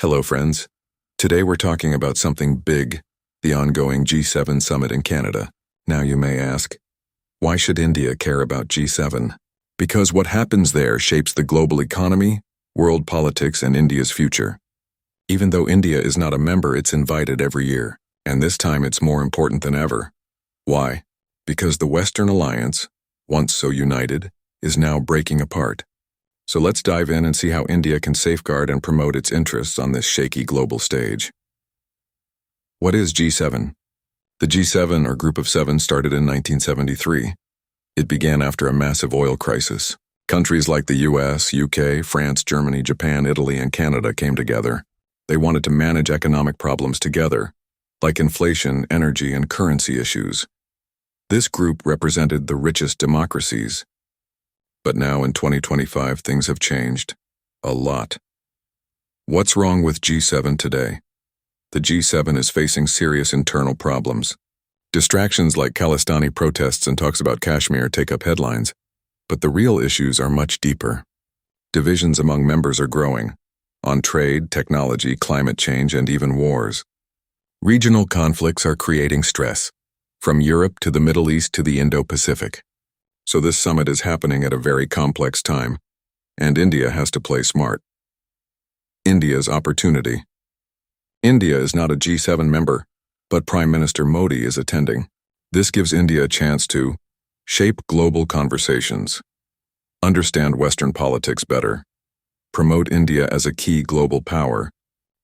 Hello, friends. Today we're talking about something big, the ongoing G7 summit in Canada. Now you may ask, why should India care about G7? Because what happens there shapes the global economy, world politics, and India's future. Even though India is not a member, it's invited every year, and this time it's more important than ever. Why? Because the Western alliance, once so united, is now breaking apart. So let's dive in and see how India can safeguard and promote its interests on this shaky global stage. What is G7? The G7, or Group of Seven, started in 1973. It began after a massive oil crisis. Countries like the US, UK, France, Germany, Japan, Italy, and Canada came together. They wanted to manage economic problems together, like inflation, energy, and currency issues. This group represented the richest democracies. But now in 2025, things have changed. A lot. What's wrong with G7 today? The G7 is facing serious internal problems. Distractions like Khalistani protests and talks about Kashmir take up headlines, but the real issues are much deeper. Divisions among members are growing, on trade, technology, climate change, and even wars. Regional conflicts are creating stress, from Europe to the Middle East to the Indo-Pacific. So this summit is happening at a very complex time, and India has to play smart. India's opportunity. India is not a G7 member, but Prime Minister Modi is attending. This gives India a chance to shape global conversations, understand Western politics better, promote India as a key global power.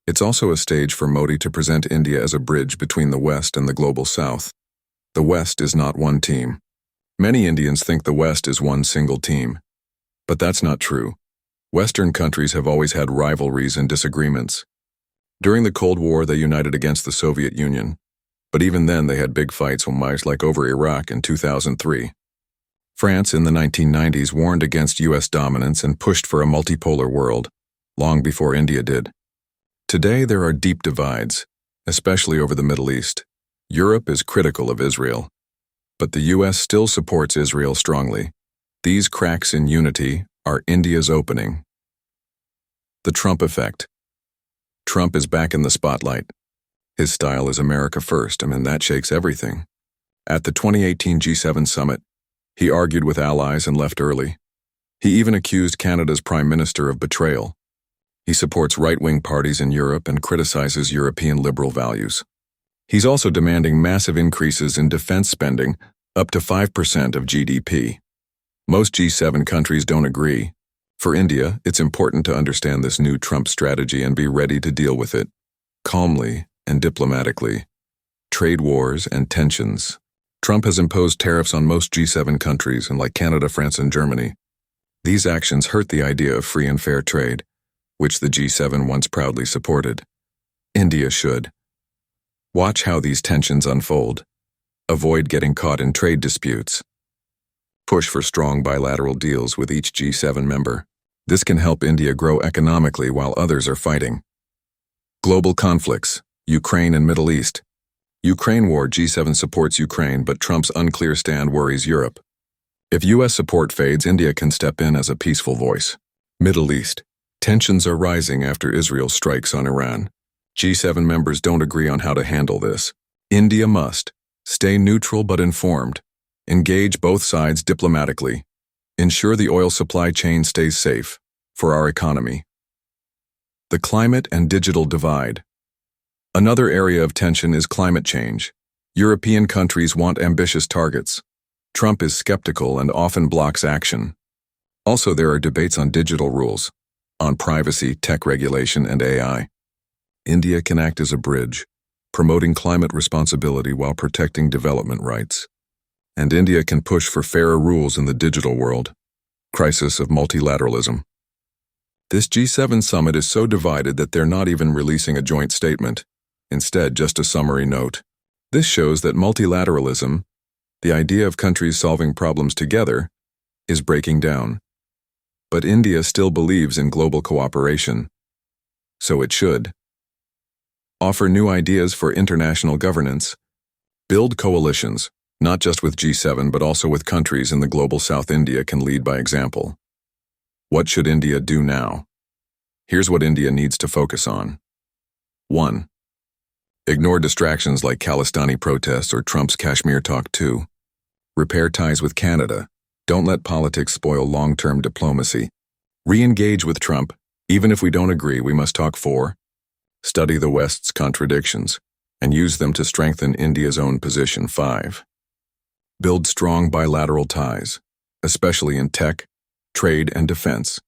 It's also a stage for Modi to present India as a bridge between the West and the global South. The West is not one team. Many Indians think the West is one single team. But that's not true. Western countries have always had rivalries and disagreements. During the Cold War, they united against the Soviet Union. But even then, they had big fights, like over Iraq in 2003. France in the 1990s warned against US dominance and pushed for a multipolar world, long before India did. Today, there are deep divides, especially over the Middle East. Europe is critical of Israel. But the US still supports Israel strongly. These cracks in unity are India's opening. The Trump effect. Trump is back in the spotlight. His style is America first, and that shakes everything. At the 2018 G7 summit, he argued with allies and left early. He even accused Canada's Prime Minister of betrayal. He supports right-wing parties in Europe and criticizes European liberal values. He's also demanding massive increases in defense spending, up to 5% of GDP. Most G7 countries don't agree. For India, it's important to understand this new Trump strategy and be ready to deal with it, calmly and diplomatically. Trade wars and tensions. Trump has imposed tariffs on most G7 countries, like Canada, France, and Germany. These actions hurt the idea of free and fair trade, which the G7 once proudly supported. India should watch how these tensions unfold. Avoid getting caught in trade disputes. Push for strong bilateral deals with each G7 member. This can help India grow economically while others are fighting. Global conflicts, Ukraine and Middle East. Ukraine war. G7 supports Ukraine, but Trump's unclear stand worries Europe. If US support fades, India can step in as a peaceful voice. Middle East. Tensions are rising after Israel strikes on Iran. G7 members don't agree on how to handle this. India must stay neutral but informed, engage both sides diplomatically, ensure the oil supply chain stays safe for our economy. The climate and digital divide. Another area of tension is climate change. European countries want ambitious targets. Trump is skeptical and often blocks action. Also, there are debates on digital rules, on privacy, tech regulation, and AI. India can act as a bridge, promoting climate responsibility while protecting development rights. And India can push for fairer rules in the digital world. Crisis of multilateralism. This G7 summit is so divided that they're not even releasing a joint statement, instead just a summary note. This shows that multilateralism, the idea of countries solving problems together, is breaking down. But India still believes in global cooperation. So it should. Offer new ideas for international governance. Build coalitions, not just with G7 but also with countries in the global South. India can lead by example. What should India do now? Here's what India needs to focus on. 1. Ignore distractions like Khalistani protests or Trump's Kashmir talk. 2. Repair ties with Canada. Don't let politics spoil long-term diplomacy. Re-engage with Trump. Even if we don't agree, we must talk. 4. Study the West's contradictions and use them to strengthen India's own position. 5. Build strong bilateral ties, especially in tech, trade, and defense.